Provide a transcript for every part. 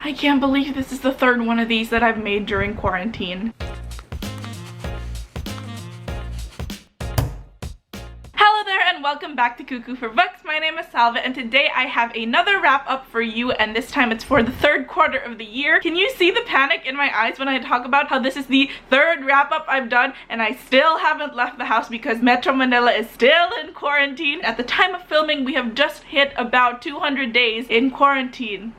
I can't believe this is the third one of these that I've made during quarantine. Hello there and welcome back to Cuckoo for Books. My name is Salva and today I have another wrap up for you, and this time it's for the third quarter of the year. Can you see the panic in my eyes when I talk about how this is the third wrap up I've done and I still haven't left the house because Metro Manila is still in quarantine? At the time of filming, we have just hit about 200 days in quarantine.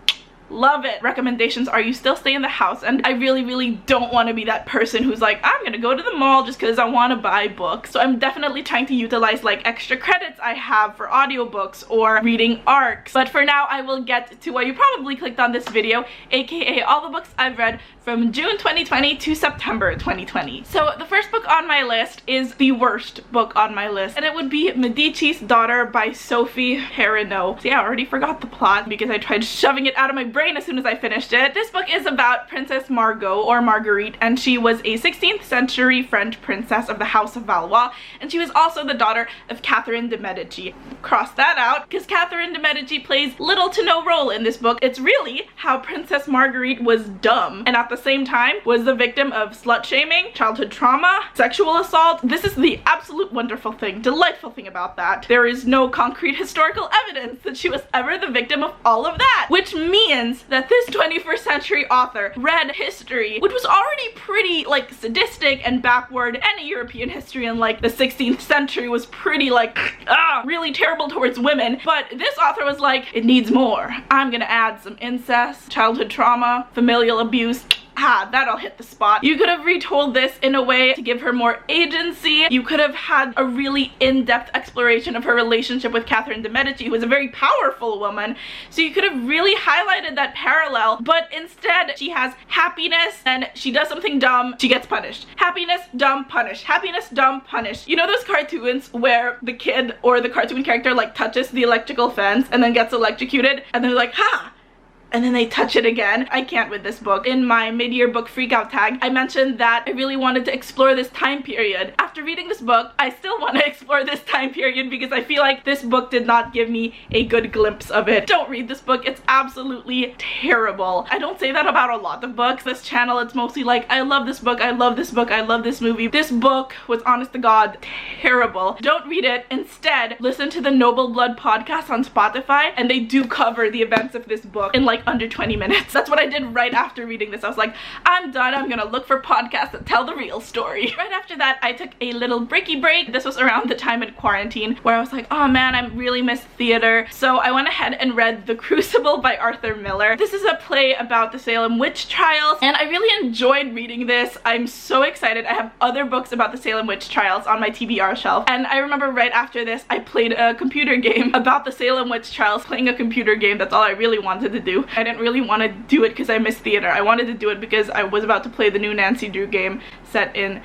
Love it. Recommendations are you still stay in the house, and I really don't want to be that person who's like, I'm gonna go to the mall just because I want to buy books. So I'm definitely trying to utilize like extra credits I have for audiobooks or reading ARCs. But for now I will get to why you probably clicked on this video, aka all the books I've read from June 2020 to September 2020. So the first book on my list is the worst book on my list, and it would be Medites Daughter by Sophie Herino. So yeah, I already forgot the plot because I tried shoving it out of my brain as soon as I finished it. This book is about Princess Margot, or Marguerite, and she was a 16th century French princess of the House of Valois, and she was also the daughter of Catherine de Medici. Cross that out, because Catherine de Medici plays little to no role in this book. It's really how Princess Marguerite was dumb, and at the same time was the victim of slut shaming, childhood trauma, sexual assault. This is the absolute wonderful thing, delightful thing about that. There is no concrete historical evidence that she was ever the victim of all of that, which means that this 21st century author read history, which was already pretty like sadistic and backward. Any European history in like the 16th century was pretty like really terrible towards women, but this author was like, it needs more. I'm gonna add some incest, childhood trauma, familial abuse. That'll hit the spot. You could have retold this in a way to give her more agency. You could have had a really in-depth exploration of her relationship with Catherine de Medici, who was a very powerful woman. So you could have really highlighted that parallel, but instead she has happiness and she does something dumb, she gets punished. Happiness, dumb, punish. Happiness, dumb, punish. You know those cartoons where the kid or the cartoon character like touches the electrical fence and then gets electrocuted and they're like, ha! And then they touch it again? I can't with this book. In my mid-year book freakout tag, I mentioned that I really wanted to explore this time period. After reading this book, I still want to explore this time period because I feel like this book did not give me a good glimpse of it. Don't read this book. It's absolutely terrible. I don't say that about a lot of books. This channel, it's mostly like, I love this book, I love this book, I love this movie. This book was, honest to God, terrible. Don't read it. Instead, listen to the Noble Blood podcast on Spotify, and they do cover the events of this book in like under 20 minutes. That's what I did right after reading this. I was like, I'm done. I'm gonna look for podcasts that tell the real story. Right after that, I took a little breaky break. This was around the time in quarantine where I was like, oh man, I really miss theater. So I went ahead and read The Crucible by Arthur Miller. This is a play about the Salem witch trials, and I really enjoyed reading this. I'm so excited. I have other books about the Salem witch trials on my TBR shelf, and I remember right after this, I played a computer game about the Salem witch trials. Playing a computer game, that's all I really wanted to do. I didn't really want to do it because I miss theater. I wanted to do it because I was about to play the new Nancy Drew game set in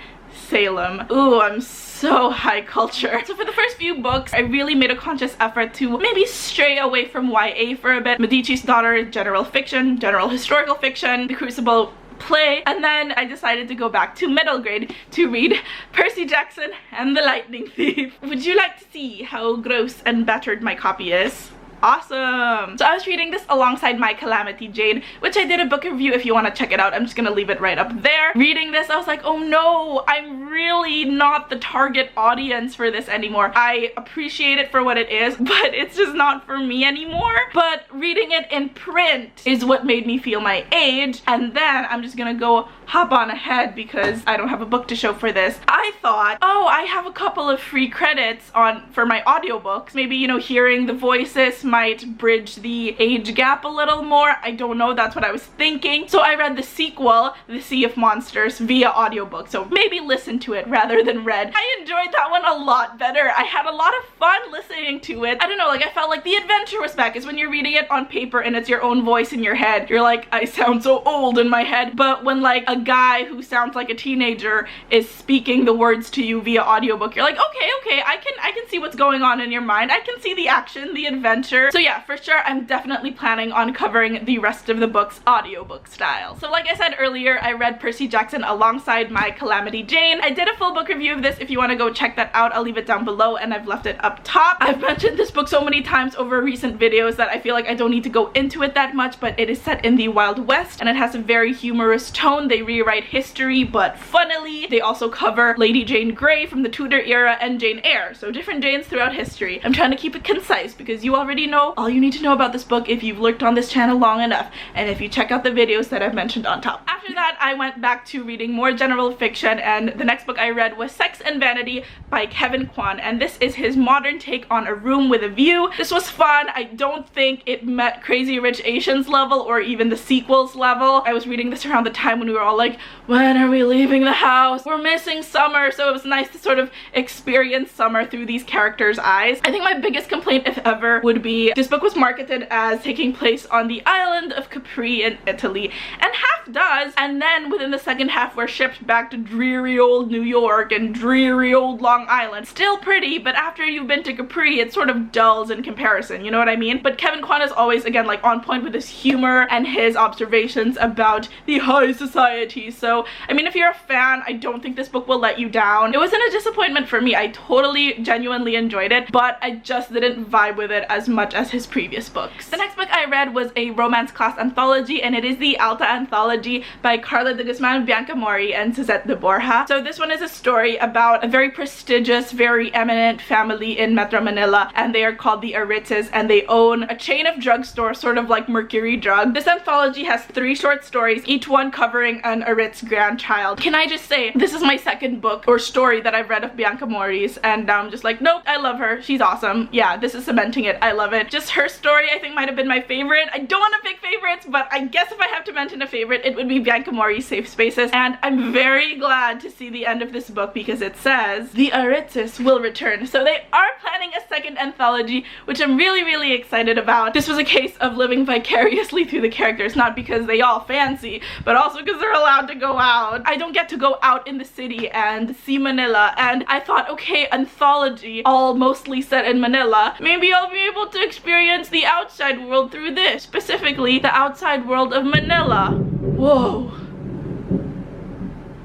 Salem. Ooh, I'm so high culture. So for the first few books, I really made a conscious effort to maybe stray away from YA for a bit. Medites Daughter, general fiction, general historical fiction. The Crucible, play, and then I decided to go back to middle grade to read Percy Jackson and the Lightning Thief. Would you like to see how gross and battered my copy is? Awesome! So I was reading this alongside My Calamity Jane, which I did a book review if you want to check it out. I'm just gonna leave it right up there. Reading this, I was like, oh no, I'm really not the target audience for this anymore. I appreciate it for what it is, but it's just not for me anymore. But reading it in print is what made me feel my age, and then I'm just gonna go hop on ahead because I don't have a book to show for this. I thought, oh, I have a couple of free credits for my audiobooks. Maybe, you know, hearing the voices might bridge the age gap a little more. I don't know, that's what I was thinking. So I read the sequel, The Sea of Monsters, via audiobook. So maybe listen to it rather than read. I enjoyed that one a lot better. I had a lot of fun listening to it. I don't know, like I felt like the adventure was back. Is when you're reading it on paper and it's your own voice in your head. You're like, I sound so old in my head. But when like a guy who sounds like a teenager is speaking the words to you via audiobook, you're like, okay, I can see what's going on in your mind. I can see the action, the adventure, adventure. So yeah, for sure, I'm definitely planning on covering the rest of the books audiobook style. So like I said earlier, I read Percy Jackson alongside my Calamity Jane. I did a full book review of this. If you want to go check that out, I'll leave it down below, and I've left it up top. I've mentioned this book so many times over recent videos that I feel like I don't need to go into it that much, but it is set in the Wild West, and it has a very humorous tone. They rewrite history, but funnily. They also cover Lady Jane Grey from the Tudor era and Jane Eyre, so different Janes throughout history. I'm trying to keep it concise because you already know all you need to know about this book if you've lurked on this channel long enough, and if you check out the videos that I've mentioned on top. After that, I went back to reading more general fiction, and the next book I read was Sex and Vanity by Kevin Kwan, and this is his modern take on A Room with a View. This was fun. I don't think it met Crazy Rich Asians level or even the sequels level. I was reading this around the time when we were all like, when are we leaving the house? We're missing summer, so it was nice to sort of experience summer through these characters' eyes. I think my biggest complaint, if ever, would be this book was marketed as taking place on the island of Capri in Italy, and half does, and then within the second half we're shipped back to dreary old New York and dreary old Long Island. Still pretty, but after you've been to Capri, it sort of dulls in comparison, you know what I mean? But Kevin Kwan is always, again, like on point with his humor and his observations about the high society. So, I mean, if you're a fan, I don't think this book will let you down. It wasn't a disappointment for me. I totally, genuinely enjoyed it, but I just didn't vibe with it as much as his previous books. The next book I read was a romance class anthology, and it is the Alta Anthology by Carla de Guzman, Bianca Mori, and Suzette de Borja. So this one is a story about a very prestigious, very eminent family in Metro Manila, and they are called the Aritzes, and they own a chain of drugstores, sort of like Mercury Drug. This anthology has 3 short stories, each one covering an Aritz grandchild. Can I just say, this is my second book or story that I've read of Bianca Mori's, and now I'm just like, nope, I love her. She's awesome. Yeah, this is cementing it. I love it. Just her story, I think, might have been my favorite. I don't want to pick favorites, but I guess if I have to mention a favorite, it would be Bianca Mori's Safe Spaces, and I'm very glad to see the end of this book because it says the Aritzes will return. So they are planning a second anthology, which I'm really, really excited about. This was a case of living vicariously through the characters, not because they all fancy, but also because they're allowed to go out. I don't get to go out in the city and see Manila, and I thought, okay, anthology, all mostly set in Manila, maybe I'll be able to experience the outside world through this, specifically the outside world of Manila. Whoa.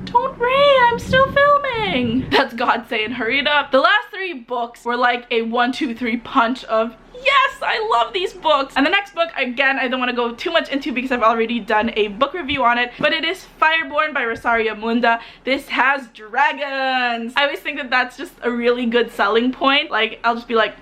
Don't rain, I'm still filming. That's God saying hurry it up. The last 3 books were like a 1, 2, 3 punch of yes, I love these books. And the next book, again, I don't want to go too much into because I've already done a book review on it, but it is Fireborn by Rosaria Munda. This has dragons. I always think that that's just a really good selling point. Like, I'll just be like,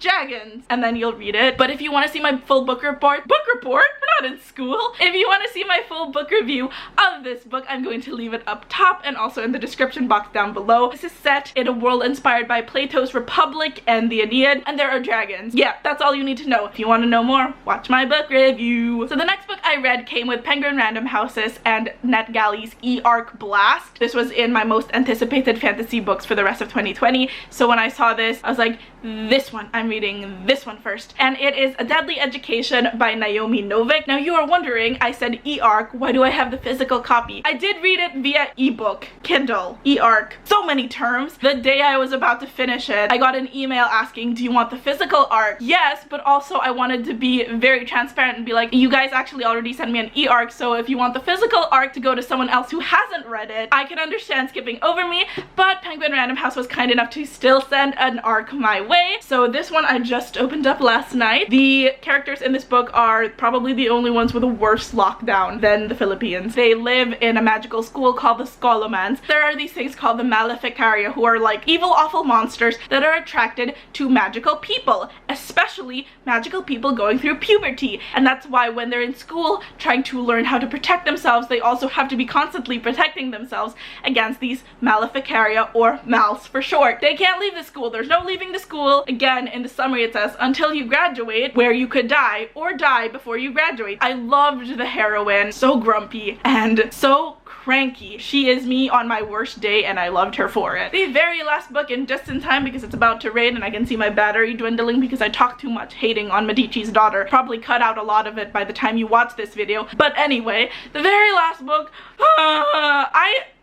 dragons, and then you'll read it. But if you want to see my full book report, we're not in school. If you want to see my full book review of this book, I'm going to leave it up top and also in the description box down below. This is set in a world inspired by Plato's Republic and the Aeneid, and there are dragons. Yeah, that's all you need to know. If you want to know more, watch my book review. So the next book I read came with Penguin Random Houses and NetGalley's E-Arc Blast. This was in my most anticipated fantasy books for the rest of 2020, so when I saw this, I was like, this one, I'm reading this one first. And it is A Deadly Education by Naomi Novik. Now you are wondering, I said e-arc, why do I have the physical copy? I did read it via ebook, Kindle, e-arc, so many terms. The day I was about to finish it, I got an email asking, do you want the physical arc? Yes, but also I wanted to be very transparent and be like, you guys actually already sent me an e-arc, so if you want the physical arc to go to someone else who hasn't read it, I can understand skipping over me, but Penguin Random House was kind enough to still send an arc my way. So this one I just opened up last night. The characters in this book are probably the only ones with a worse lockdown than the Philippines. They live in a magical school called the Scholomans. There are these things called the Maleficaria, who are like evil, awful monsters that are attracted to magical people, especially magical people going through puberty. And that's why when they're in school trying to learn how to protect themselves, they also have to be constantly protecting themselves against these Maleficaria, or Mals for short. They can't leave the school. There's no leaving the school. Again, in the summary it says, until you graduate, where you could die or die before you graduate. I loved the heroine. So grumpy and so cranky. She is me on my worst day, and I loved her for it. The very last book, and just in time because it's about to rain and I can see my battery dwindling because I talk too much hating on Medites Daughter. Probably cut out a lot of it by the time you watch this video. But anyway, the very last book,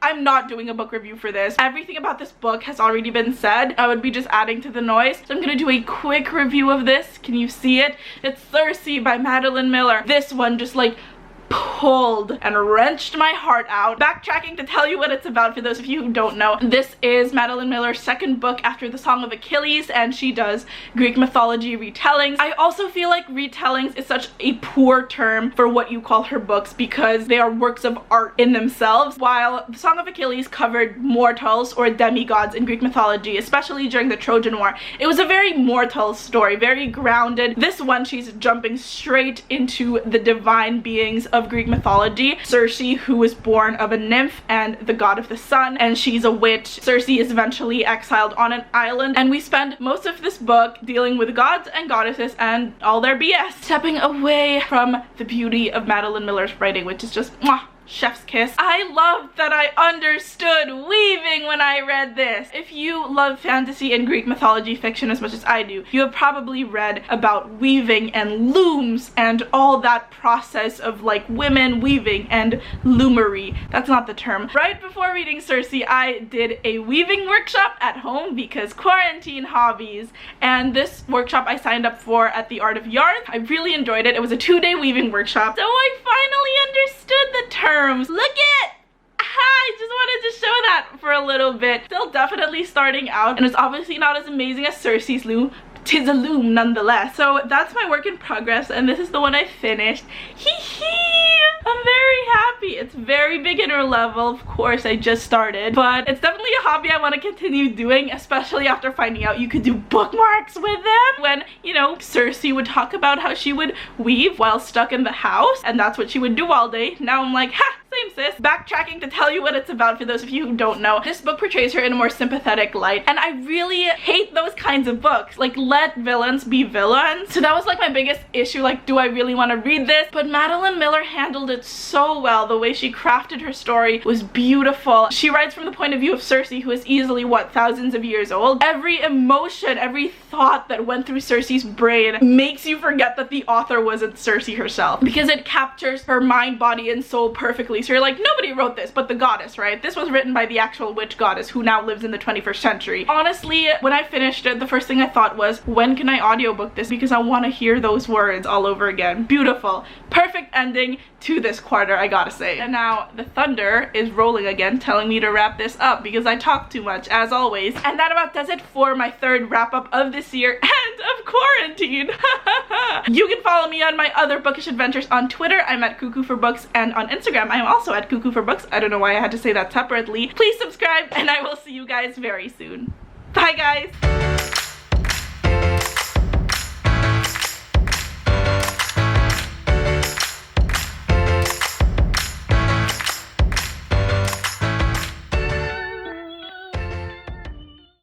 I'm not doing a book review for this. Everything about this book has already been said. I would be just adding to the noise. choice. So I'm gonna do a quick review of this. Can you see it? It's Cersei by Madeline Miller. This one just like pulled and wrenched my heart out. Backtracking to tell you what it's about for those of you who don't know. This is Madeline Miller's second book after the Song of Achilles, and she does Greek mythology retellings. I also feel like retellings is such a poor term for what you call her books because they are works of art in themselves. While the Song of Achilles covered mortals or demigods in Greek mythology, especially during the Trojan War, it was a very mortal story, very grounded. This one, she's jumping straight into the divine beings of Greek mythology. Cersei, who was born of a nymph and the god of the sun, and she's a witch. Cersei is eventually exiled on an island, and we spend most of this book dealing with gods and goddesses and all their BS. Stepping away from the beauty of Madeline Miller's writing, which is just mwah, chef's kiss. I loved that I understood weaving when I read this. If you love fantasy and Greek mythology fiction as much as I do, you have probably read about weaving and looms and all that process of like women weaving and loomery. That's not the term. Right before reading Cersei, I did a weaving workshop at home because quarantine hobbies, and this workshop I signed up for at the Art of Yarn. I really enjoyed it. It was a 2-day weaving workshop, so I finally understood the term. Look it! I just wanted to show that for a little bit. Still definitely starting out, and it's obviously not as amazing as Cersei's loom. 'Tis a loom nonetheless. So that's my work in progress, and this is the one I finished. Hee hee! I'm very happy. It's very beginner level. Of course, I just started, but it's definitely a hobby I want to continue doing, especially after finding out you could do bookmarks with them. When, you know, Cersei would talk about how she would weave while stuck in the house, and that's what she would do all day. Now I'm like, ha! Same sis. Backtracking to tell you what it's about for those of you who don't know. This book portrays her in a more sympathetic light, and I really hate those kinds of books. Like, let villains be villains. So that was like my biggest issue, like, do I really want to read this? But Madeline Miller handled it so well. The way she crafted her story was beautiful. She writes from the point of view of Cersei, who is easily, what, thousands of years old? Every emotion, every thought that went through Cersei's brain makes you forget that the author wasn't Cersei herself, because it captures her mind, body, and soul perfectly. So you're like, nobody wrote this but the goddess, right? This was written by the actual witch goddess who now lives in the 21st century. Honestly, when I finished it, the first thing I thought was, when can I audiobook this? Because I want to hear those words all over again. Beautiful. Perfect ending to this quarter, I gotta say. And now the thunder is rolling again, telling me to wrap this up because I talk too much, as always. And that about does it for my third wrap up of this year and of quarantine. You can follow me on my other bookish adventures on Twitter. I'm at cuckooforbooks, and on Instagram I'm also at cuckooforbooks. I don't know why I had to say that separately. Please subscribe, and I will see you guys very soon. Bye guys!